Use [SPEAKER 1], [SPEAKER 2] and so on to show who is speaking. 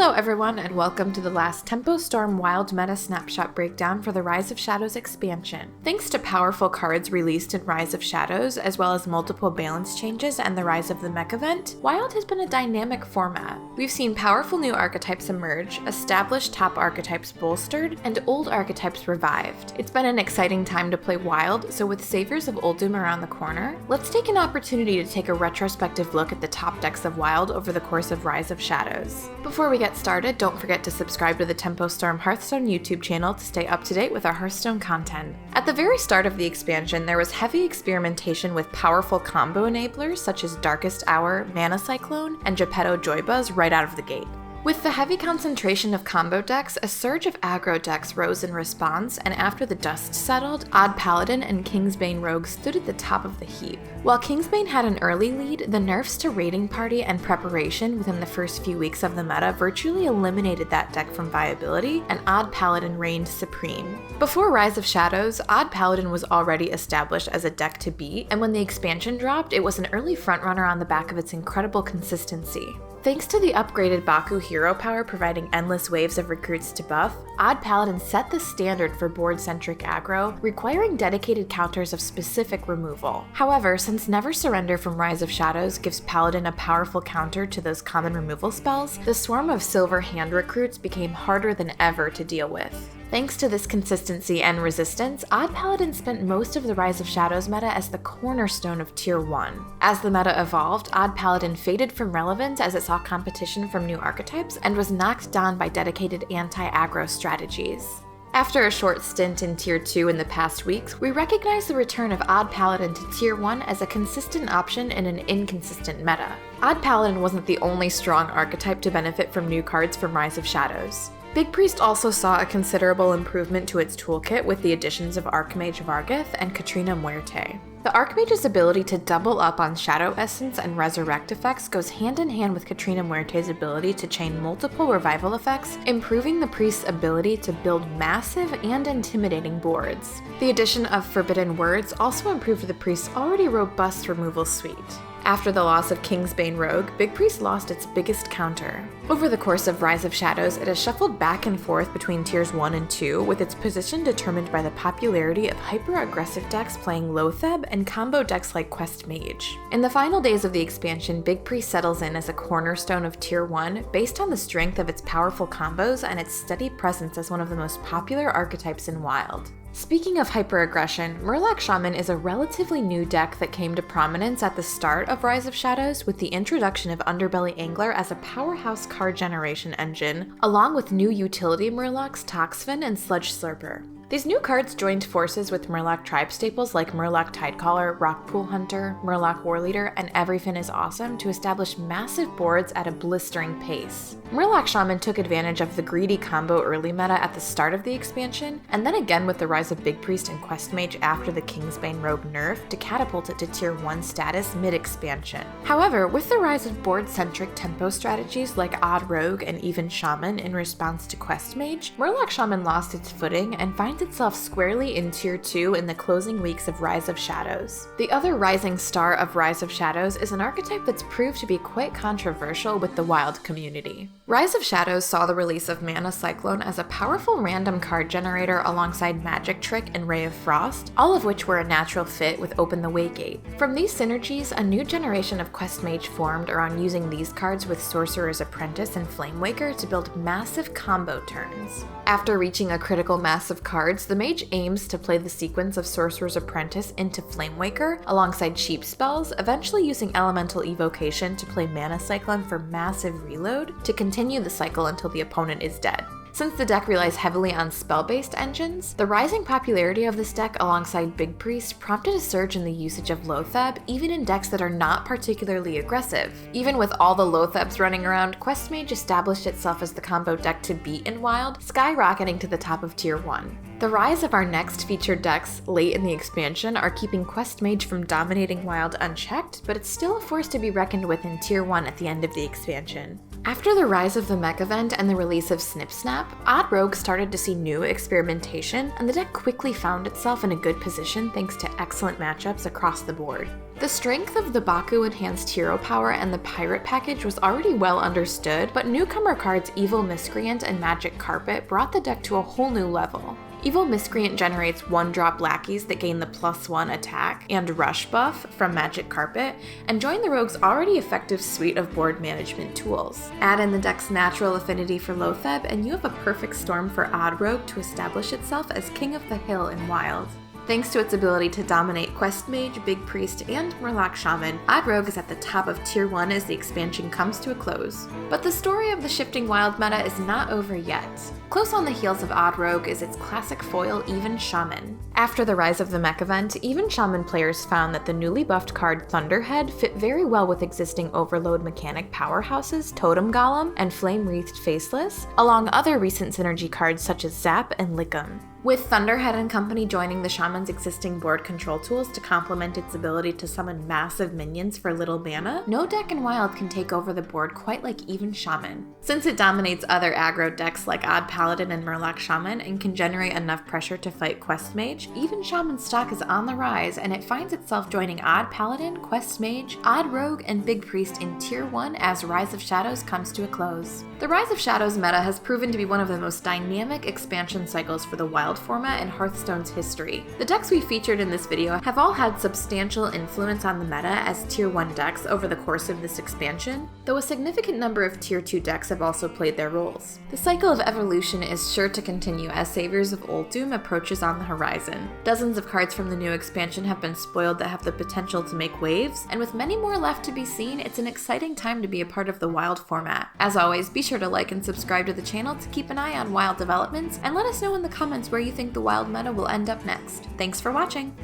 [SPEAKER 1] Hello everyone, and welcome to the last Tempo Storm Wild Meta Snapshot breakdown for the Rise of Shadows expansion. Thanks to powerful cards released in Rise of Shadows, as well as multiple balance changes and the Rise of the Mech event, Wild has been a dynamic format. We've seen powerful new archetypes emerge, established top archetypes bolstered, and old archetypes revived. It's been an exciting time to play Wild, so with Saviors of Uldum around the corner, let's take an opportunity to take a retrospective look at the top decks of Wild over the course of Rise of Shadows. Before we get started, don't forget to subscribe to the Tempo Storm Hearthstone YouTube channel to stay up to date with our Hearthstone content. At the very start of the expansion, there was heavy experimentation with powerful combo enablers such as Darkest Hour, Mana Cyclone, and Geppetto Joybuzz right out of the gate. With the heavy concentration of combo decks, a surge of aggro decks rose in response, and after the dust settled, Odd Paladin and Kingsbane Rogue stood at the top of the heap. While Kingsbane had an early lead, the nerfs to Raiding Party and Preparation within the first few weeks of the meta virtually eliminated that deck from viability, and Odd Paladin reigned supreme. Before Rise of Shadows, Odd Paladin was already established as a deck to beat, and when the expansion dropped, it was an early frontrunner on the back of its incredible consistency. Thanks to the upgraded Baku hero power providing endless waves of recruits to buff, Odd Paladin set the standard for board-centric aggro, requiring dedicated counters of specific removal. However, since Never Surrender from Rise of Shadows gives Paladin a powerful counter to those common removal spells, the swarm of silver hand recruits became harder than ever to deal with. Thanks to this consistency and resistance, Odd Paladin spent most of the Rise of Shadows meta as the cornerstone of Tier 1. As the meta evolved, Odd Paladin faded from relevance as it saw competition from new archetypes and was knocked down by dedicated anti-aggro strategies. After a short stint in Tier 2 in the past weeks, we recognize the return of Odd Paladin to Tier 1 as a consistent option in an inconsistent meta. Odd Paladin wasn't the only strong archetype to benefit from new cards from Rise of Shadows. Big Priest also saw a considerable improvement to its toolkit with the additions of Archmage Vargheth and Katrina Muerte. The Archmage's ability to double up on Shadow Essence and Resurrect effects goes hand in hand with Katrina Muerte's ability to chain multiple revival effects, improving the Priest's ability to build massive and intimidating boards. The addition of Forbidden Words also improved the Priest's already robust removal suite. After the loss of Kingsbane Rogue, Big Priest lost its biggest counter. Over the course of Rise of Shadows, it has shuffled back and forth between Tiers 1 and 2, with its position determined by the popularity of hyper-aggressive decks playing Loatheb and combo decks like Quest Mage. In the final days of the expansion, Big Priest settles in as a cornerstone of Tier 1 based on the strength of its powerful combos and its steady presence as one of the most popular archetypes in Wild. Speaking of hyper-aggression, Murloc Shaman is a relatively new deck that came to prominence at the start of Rise of Shadows with the introduction of Underbelly Angler as a powerhouse card generation engine, along with new utility Murlocs Toxfin and Sludge Slurper. These new cards joined forces with Murloc tribe staples like Murloc Tidecaller, Rockpool Hunter, Murloc Warleader, and Everyfin is Awesome to establish massive boards at a blistering pace. Murloc Shaman took advantage of the greedy combo early meta at the start of the expansion, and then again with the rise of Big Priest and Quest Mage after the Kingsbane Rogue nerf to catapult it to Tier 1 status mid-expansion. However, with the rise of board-centric tempo strategies like Odd Rogue and Even Shaman in response to Quest Mage, Murloc Shaman lost its footing and finds itself squarely in Tier 2 in the closing weeks of Rise of Shadows. The other rising star of Rise of Shadows is an archetype that's proved to be quite controversial with the Wild community. Rise of Shadows saw the release of Mana Cyclone as a powerful random card generator alongside Magic Trick and Ray of Frost, all of which were a natural fit with Open the Way Gate. From these synergies, a new generation of Quest Mage formed around using these cards with Sorcerer's Apprentice and Flamewaker to build massive combo turns. After reaching a critical mass of cards, the Mage aims to play the sequence of Sorcerer's Apprentice into Flamewaker alongside cheap spells, eventually using Elemental Evocation to play Mana Cyclone for massive reload to continue the cycle until the opponent is dead. Since the deck relies heavily on spell-based engines, the rising popularity of this deck alongside Big Priest prompted a surge in the usage of Loatheb, even in decks that are not particularly aggressive. Even with all the Loathebs running around, Quest Mage established itself as the combo deck to beat in Wild, skyrocketing to the top of Tier 1. The rise of our next featured decks late in the expansion are keeping Quest Mage from dominating Wild unchecked, but it's still a force to be reckoned with in Tier 1 at the end of the expansion. After the Rise of the Mech event and the release of Snip Snap, Odd Rogue started to see new experimentation, and the deck quickly found itself in a good position thanks to excellent matchups across the board. The strength of the Baku enhanced hero power and the pirate package was already well understood, but newcomer cards Evil Miscreant and Magic Carpet brought the deck to a whole new level. Evil Miscreant generates 1-drop lackeys that gain the +1 attack and rush buff from Magic Carpet, and join the rogue's already effective suite of board management tools. Add in the deck's natural affinity for Loatheb, and you have a perfect storm for Odd Rogue to establish itself as King of the Hill in Wild. Thanks to its ability to dominate Quest Mage, Big Priest, and Murloc Shaman, Odd Rogue is at the top of Tier 1 as the expansion comes to a close. But the story of the shifting Wild meta is not over yet. Close on the heels of Odd Rogue is its classic foil Even Shaman. After the Rise of the Mech event, Even Shaman players found that the newly buffed card Thunderhead fit very well with existing Overload mechanic powerhouses Totem Golem and Flame Wreathed Faceless, along other recent synergy cards such as Zap and Lickum. With Thunderhead and company joining the Shaman's existing board control tools to complement its ability to summon massive minions for little mana, no deck in Wild can take over the board quite like Even Shaman. Since it dominates other aggro decks like Odd Paladin and Murloc Shaman and can generate enough pressure to fight Quest Mage, Even Shaman's stock is on the rise, and it finds itself joining Odd Paladin, Quest Mage, Odd Rogue, and Big Priest in Tier 1 as Rise of Shadows comes to a close. The Rise of Shadows meta has proven to be one of the most dynamic expansion cycles for the Wild format in Hearthstone's history. The decks we featured in this video have all had substantial influence on the meta as Tier 1 decks over the course of this expansion, though a significant number of Tier 2 decks have also played their roles. The cycle of evolution is sure to continue as Saviors of Uldum approaches on the horizon. Dozens of cards from the new expansion have been spoiled that have the potential to make waves, and with many more left to be seen, it's an exciting time to be a part of the Wild format. As always, be sure to like and subscribe to the channel to keep an eye on Wild developments, and let us know in the comments where you think the Wild meta will end up next. Thanks for watching!